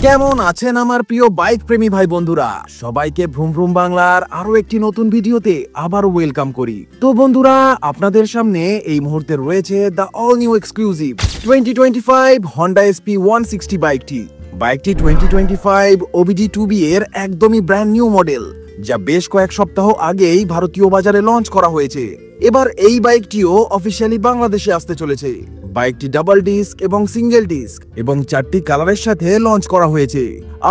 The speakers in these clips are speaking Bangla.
কেমন আছেন আমার প্রিয় বাইক প্রেমী ভাই বন্ধুরা? সবাইকে ভ্রুম ভ্রুম বাংলার আরো একটি নতুন ভিডিওতে আবারও ওয়েলকাম করি। তো বন্ধুরা, আপনাদের সামনে এই মুহূর্তে রয়েছে the all new exclusive 2025 Honda SP 160 বাইকটি। 2025 OBD2B এর একদমই ব্র্যান্ড নিউ মডেল, যা বেশ কয়েক সপ্তাহ আগেই ভারতীয় বাজারে লঞ্চ করা হয়েছে। এবার এই বাইকটিও অফিসিয়ালি বাংলাদেশে আসতে চলেছে। বাইকটি ডাবল ডিস্ক এবং সিঙ্গেল ডিস্ক এবং 4টি কালারের সাথে লঞ্চ করা হয়েছে।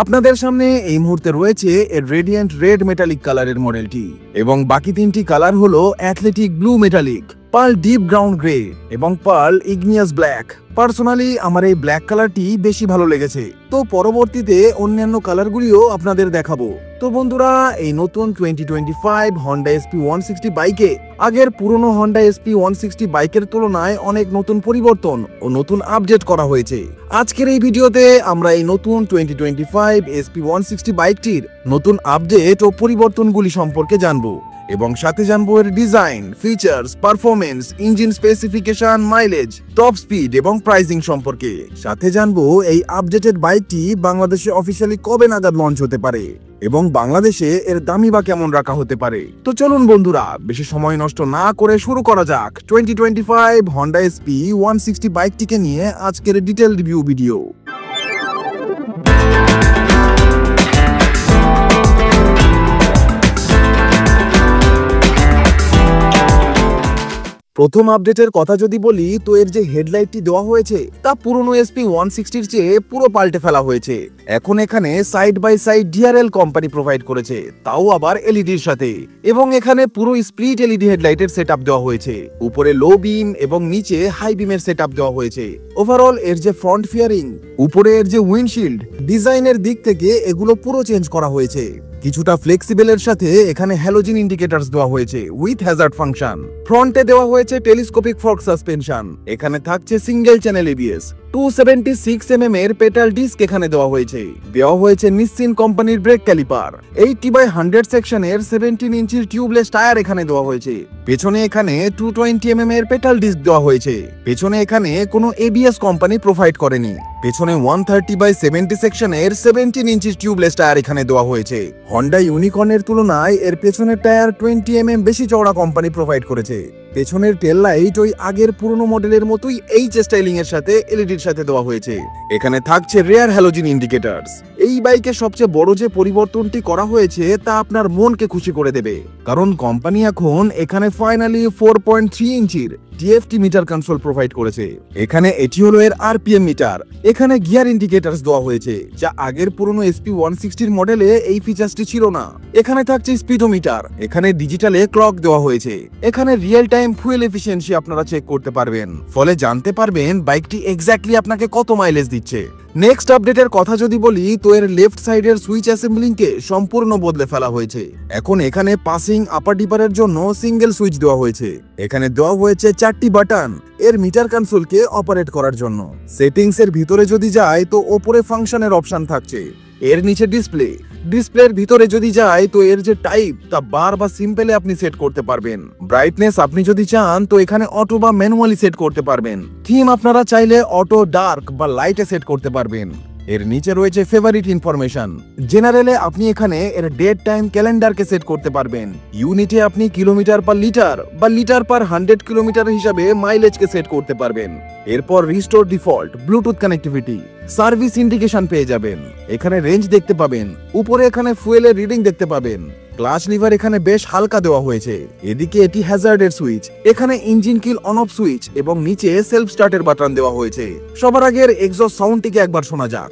আপনাদের সামনে এই মুহূর্তে রয়েছে এর রেডিয়েন্ট রেড মেটালিক কালারের মডেলটি, এবং বাকি 3টি কালার হলো athletic blue metallic, pearl deep ground grey এবং পার্ল ইগনিয়াস ব্ল্যাক। পার্সোনালি আমার এই ব্ল্যাক কালারটি বেশি ভালো লেগেছে, তো পরবর্তীতে অন্যান্য কালারগুলিও আপনাদের দেখাবো। তো বন্ধুরা, এই নতুন 2025 Honda SP 160 বাইকে আগের পুরনো Honda SP 160 বাইকের তুলনায় অনেক নতুন পরিবর্তন ও নতুন আপডেট করা হয়েছে। আজকের এই ভিডিওতে আমরা এই নতুন 2025 SP 160 বাইকটির নতুন আপডেট ও পরিবর্তনগুলি সম্পর্কে জানবো, এবং সাথে জানবো এর design, features, performance, engine specification, mileage, top speed এবং প্রাইসিং সম্পর্কে। সাথে জানবো এই আপডেটেড বাইকটি বাংলাদেশে অফিসিয়ালি কবে নাগাদ লঞ্চ হতে পারে এবং বাংলাদেশে এর দামই বা কেমন রাখা হতে পারে। তো চলুন বন্ধুরা, বেশি সময় নষ্ট না করে শুরু করা যাক 2025 Honda SP 160 বাইকটিকে নিয়ে আজকের ডিটেইল রিভিউ ভিডিও। প্রথম আপডেটের কথা যদি বলি, তো এর যে হেডলাইটটি দেওয়া হয়েছে তা পুরনো SP 160 চেয়ে পুরো পাল্টে ফেলা হয়েছে। এখন এখানে side by side DRL company provide করেছে, তাও আবার এলইডির সাথে, এবং এখানে পুরো স্প্লিট এলইডি হেডলাইটের সেটআপ দেওয়া হয়েছে। উপরে লো বিম এবং নিচে হাই বিমের সেটআপ দেওয়া হয়েছে। ওভারঅল এর যে ফ্রন্ট ফিয়ারিং, উপরে এর যে উইন্ডশিল্ড, ডিজাইনের দিক থেকে এগুলো পুরো চেঞ্জ করা হয়েছে। কিছুটা ফ্লেক্সিবলের সাথে এখানে হ্যালোজিন ইন্ডিকেটরস দেওয়া হয়েছে উইথ হ্যাজার্ড ফাংশন। ফ্রন্টে দেওয়া হয়েছে টেলিস্কোপিক ফর্ক সাসপেনশন। এখানে থাকছে সিঙ্গেল চ্যানেল ABS। 276 mm এর পেটাল ডিস্ক এখানে দেওয়া হয়েছে নিসিন কোম্পানির ব্রেক ক্যালিপার। 80/100 সেকশনের 17 ইঞ্চির টিউবলেস টায়ার এখানে দেওয়া হয়েছে। পেছনে এখানে 220 mm এর পেটাল ডিস্ক দেওয়া হয়েছে। পেছনে এখানে কোনো ABS কোম্পানি প্রোভাইড করেনি। পেছনে 130/70 সেকশনের 17 ইঞ্চির টিউবলেস টায়ার এখানে দেওয়া হয়েছে। হন্ডা ইউনিকর্নের তুলনায় এর পেছনের টায়ার 20 mm বেশি চওড়া কোম্পানি প্রোভাইড করেছে। পেছনের টেল লাইট ওই আগের পুরনো মডেলের মতোই এইচ স্টাইলিং এর সাথে এলইডির সাথে দেওয়া হয়েছে। এখানে থাকছে রিয়ার হ্যালোজিন ইন্ডিকেটরস। এই বাইকে সবচেয়ে বড় যে পরিবর্তনটি করা হয়েছে তা আপনার মনকে খুশি করে দেবে, কারণ কোম্পানি এখন এখানে ফাইনালি 4.3 ইঞ্চির TFT মিটার কনসোল প্রোভাইড করেছে। এখানে এটি হলো এর RPM মিটার। এখানে গিয়ার ইন্ডিকেটরস দেওয়া হয়েছে, যা আগের পুরনো SP 160 মডেলে এই ফিচারসটি ছিল না। এখানে থাকছে স্পিডোমিটার। এখানে ডিজিটালে ক্লক দেওয়া হয়েছে। এখানে রিয়েল টাইম ফুয়েল এফিসিয়েন্সি আপনারা চেক করতে পারবেন, ফলে জানতে পারবেন বাইকটি এক্স্যাক্টলি আপনাকে কত মাইলেজ দিচ্ছে। নেক্সট আপডেটের কথা যদি বলি, তো এর লেফট সাইডের সুইচ অ্যাসেম্বলিংকে সম্পূর্ণ বদলে ফেলা হয়েছে। এখন এখানে পাসিং আপার ডিপারের জন্য সিঙ্গেল সুইচ দেওয়া হয়েছে। এখানে দেওয়া হয়েছে 4টি বাটন এর মিটার কনসোলকে অপারেট করার জন্য। সেটিংস এর ভিতরে যদি যায় তো ওপরে ফাংশনের অপশন থাকছে, এর নিচে ডিসপ্লের ভিতরে যদি যায় তো এর যে টাইপ তা বার বা সিম্পলে আপনি সেট করতে পারবেন। ব্রাইটনেস আপনি যদি চান তো এখানে অটো বা ম্যানুয়ালি সেট করতে পারবেন। থিম আপনারা চাইলে অটো, ডার্ক বা লাইটে সেট করতে পারবেন। এর নিচে রয়েছে ফেভারিট ইনফরমেশন। জেনারেলে আপনি এখানে এর ডেট টাইম ক্যালেন্ডারকে সেট করতে পারবেন। ইউনিটে আপনি কিলোমিটার পার লিটার বা লিটার পার 100 কিলোমিটার হিসাবে মাইলেজকে সেট করতে পারবেন। এরপর restore default, Bluetooth connectivity, service indication পেয়ে যাবেন। এখানে রেঞ্জ দেখতে পাবেন। উপরে এখানে ফুয়েলের রিডিং দেখতে পাবেন। ক্লাচ লিভার এখানে বেশ হালকা দেওয়া হয়েছে। এদিকে এটি হ্যাজার্ডের সুইচ। এখানে engine kill on off switch এবং নিচে সেলফ স্টার্টের বাটন দেওয়া হয়েছে। সবার আগের এক্সস্ট সাউন্ডটিকে একবার শোনা যাক।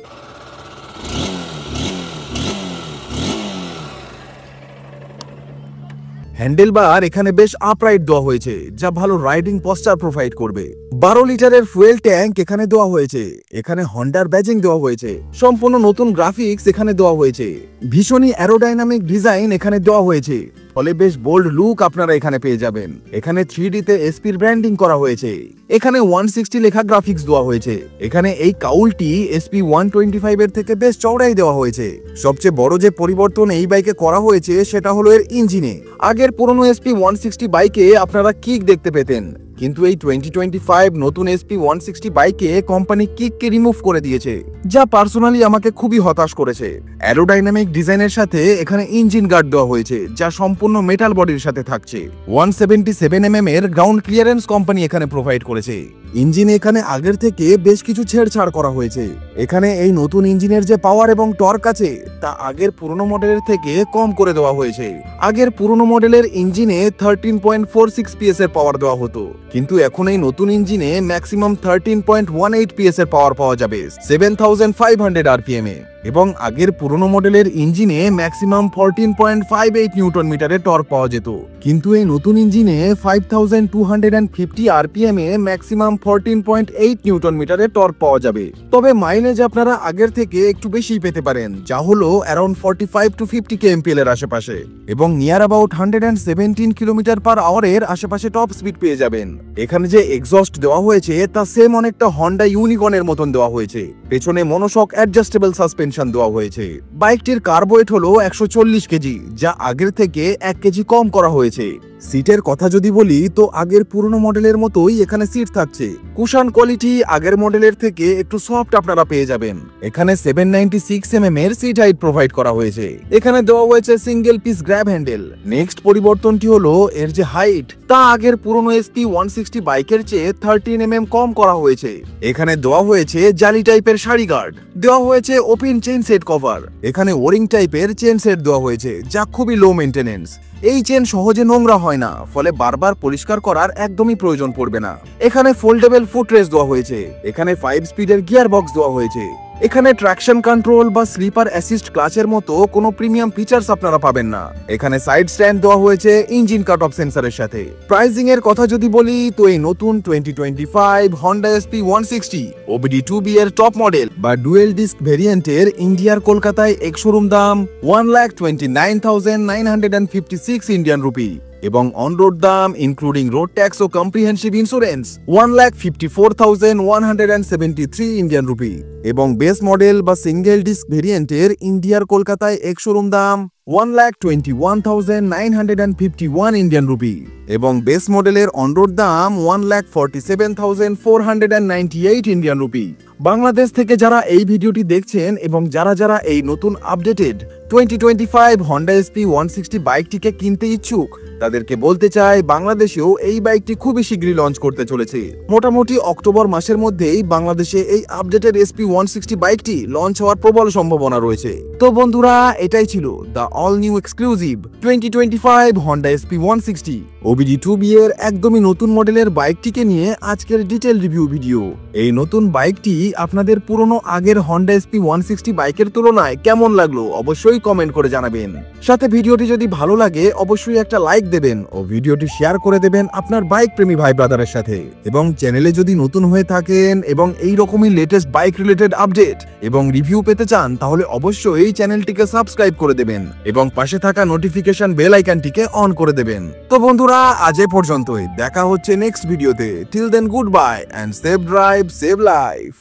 হ্যান্ডেল বার এখানে বেশ আপরাইট দেওয়া হয়েছে, যা ভালো রাইডিং পশ্চার প্রোভাইড করবে। 12 লিটারের ফুয়েল ট্যাঙ্ক এখানে দেওয়া হয়েছে। এখানে হন্ডার ব্যাজিং দেওয়া হয়েছে। সম্পূর্ণ নতুন গ্রাফিক্স এখানে দেওয়া হয়েছে। ভীষণই অ্যারোডাইনামিক ডিজাইন এখানে দেওয়া হয়েছে, ফলে বেশ বোল্ড লুক আপনারা এখানে পেয়ে যাবেন। এখানে 3D তে SP ব্র্যান্ডিং করা হয়েছে। এখানে 160 লেখা গ্রাফিক্স দেওয়া হয়েছে। এখানে এই কাউলটি SP125 এর থেকে বেশ চওড়াই দেওয়া হয়েছে। সবচেয়ে বড় যে পরিবর্তন এই বাইকে করা হয়েছে সেটা হলো এর ইঞ্জিনে। আগের পুরনো SP160 বাইকে আপনারা কিক দেখতে পেতেন, কিন্তু এই 2025 নতুন SP160 বাইকে কোম্পানি কিককে রিমুভ করে দিয়েছে, যা পার্সোনালি আমাকে খুবই হতাশ করেছে। অ্যারোডাইনামিক ডিজাইনের সাথে এখানে ইঞ্জিন গার্ড দেওয়া হয়েছে, যা সম্পূর্ণ মেটাল বডির সাথে থাকছে। 177 mm এর গ্রাউন্ড ক্লিয়ারেন্স কোম্পানি এখানে প্রোভাইড করেছে। ইঞ্জিনে এখানে আগের থেকে বেশ কিছু ছেড়ছাড় করা হয়েছে। এখানে এই নতুন ইঞ্জিনের যে পাওয়ার এবং টর্ক আছে তা আগের পুরনো মডেলের থেকে কম করে দেওয়া হয়েছে। আগের পুরনো মডেলের ইঞ্জিনে 13.46 PS এর পাওয়ার দেওয়া হতো, কিন্তু এখন এই নতুন ইঞ্জিনে ম্যাক্সিমাম 13.18 PS এর পাওয়ার পাওয়া যাবে 7500 RPM এ, এবং আগের পুরনো মডেলের ইঞ্জিনে ম্যাক্সিমাম 14.58 নিউটন মিটারের টর্ক পাওয়া যেত, কিন্তু এই নতুন ইঞ্জিনে 5250 RPM এ ম্যাক্সিমাম 14.8 নিউটন মিটারের টর্ক পাওয়া যাবে। তবে মাইলেজ আপনারা আগের থেকে একটু বেশি পেতে পারেন, যা হলো অ্যারাউন্ড 45 to 50 kmpl এর আশেপাশে, এবং নিয়ার অ্যাবাউট 117 km/h এর আশেপাশে টপ স্পিড পেয়ে যাবেন। এখানে যে এক্সস্ট দেওয়া হয়েছে তা সেম অনেকটা হন্ডা ইউনিকর্নের মতন দেওয়া হয়েছে। পেছনে মনোশক অ্যাডজাস্টেবল সাসপেনশন দেওয়া হয়েছে। বাইকটির কার্ব ওয়েট হলো 140 কেজি, যা আগের থেকে 1 কেজি কম করা হয়েছে। সিটের কথা যদি বলি তো আগের পুরনো মডেলের মতোই এখানে সিট থাকছে। কুশন কোয়ালিটি আগের মডেলের থেকে একটু সফট আপনারা পেয়ে যাবেন। এখানে 796 mm এর সিট হাইট প্রোভাইড করা হয়েছে। এখানে দেওয়া হয়েছে single piece grab handle. Next পরিবর্তনটি হলো এর যে হাইট, তা আগের পুরনো SP160 বাইকের চেয়ে 13 mm কম করা হয়েছে। এখানে দেওয়া হয়েছে জালি টাইপের সারি গার্ড, দেওয়া হয়েছে ওপেন চেইন সেট কভার। এখানে ওরিং টাইপের চেইন সেট দেওয়া হয়েছে, যা খুবই লো মেইনটেনেন্স। এই চেন সহজে নোংরা হয় না, ফলে বারবার পরিষ্কার করার একদমই প্রয়োজন পড়বে না। এখানে ফোল্ডেবল ফুটরেস্ট দেওয়া হয়েছে। এখানে 5 স্পিডের গিয়ার বক্স দেওয়া হয়েছে। এখানে ট্র্যাকশন কন্ট্রোল বা স্লিপার অ্যাসিস্ট ক্লাচের মতো কোনো প্রিমিয়াম ফিচার্স আপনারা পাবেন না। এখানে সাইড স্ট্যান্ড দেওয়া হয়েছে ইঞ্জিন কাট অফ সেন্সরের সাথে। প্রাইসিং এর কথা যদি বলি তো এই নতুন 2025 Honda SP160 OBD2B এর টপ মডেল বা ডুয়েল ডিস্ক ভেরিয়েন্টের ইন্ডিয়ার কলকাতায় এক শোরুম দাম 1,29,956 ইন্ডিয়ান রুপি, এবং অন রোড দাম ইনক্লুডিং রোড ট্যাক্স ও কম্প্রিহেনসিভ ইন্স্যুরেন্স 1,54,173 ইন্ডিয়ান রুপি, এবং বেস মডেল বা সিঙ্গেল ডিস্ক ভেরিয়েন্টের ইন্ডিয়ার কলকাতায় এক শোরুম দাম 1,21,951 ইন্ডিয়ান রুপি, এবং বেস মডেলের অন রোড দাম 1,47,498 ইন্ডিয়ান রুপি। বাংলাদেশ থেকে যারা এই ভিডিওটি দেখছেন এবং যারা এই নতুন আপডেটেড 2025 Honda SP160 বাইকটিকে কিনতে ইচ্ছুক, তাদেরকে বলতে চাই বাংলাদেশেও এই বাইকটি খুবই শীঘ্রই লঞ্চ করতে চলেছে। মোটামুটি অক্টোবর মাসের মধ্যেই বাংলাদেশে এই আপডেটেড SP160 বাইকটি লঞ্চ হওয়ার প্রবল সম্ভাবনা রয়েছে। তো বন্ধুরা, এটাই ছিল the all new exclusive 2025 Honda SP160 OBD2B এর একদমই নতুন মডেলের বাইকটিকে নিয়ে আজকের ডিটেল রিভিউ ভিডিও। এই নতুন বাইকটি আপনাদের পুরনো আগের Honda SP160 বাইকের তুলনায় কেমন লাগলো অবশ্যই কমেন্ট করে জানাবেন। সাথে ভিডিওটি যদি ভালো লাগে অবশ্যই একটা লাইক দেবেন ও ভিডিওটি শেয়ার করে দেবেন আপনার বাইক প্রেমী ভাই ব্রাদারের সাথে। এবং চ্যানেলে যদি নতুন হয়ে থাকেন এবং এই রকমই লেটেস্ট বাইক রিলেটেড আপডেট এবং রিভিউ পেতে চান, তাহলে অবশ্যই এই চ্যানেলটিকে সাবস্ক্রাইব করে দেবেন এবং পাশে থাকা নোটিফিকেশন বেল আইকনটিকে অন করে দেবেন। তো বন্ধুরা, আজ এ পর্যন্তই। দেখা হচ্ছে নেক্সট ভিডিওতে। Till then good bye and save drive save life.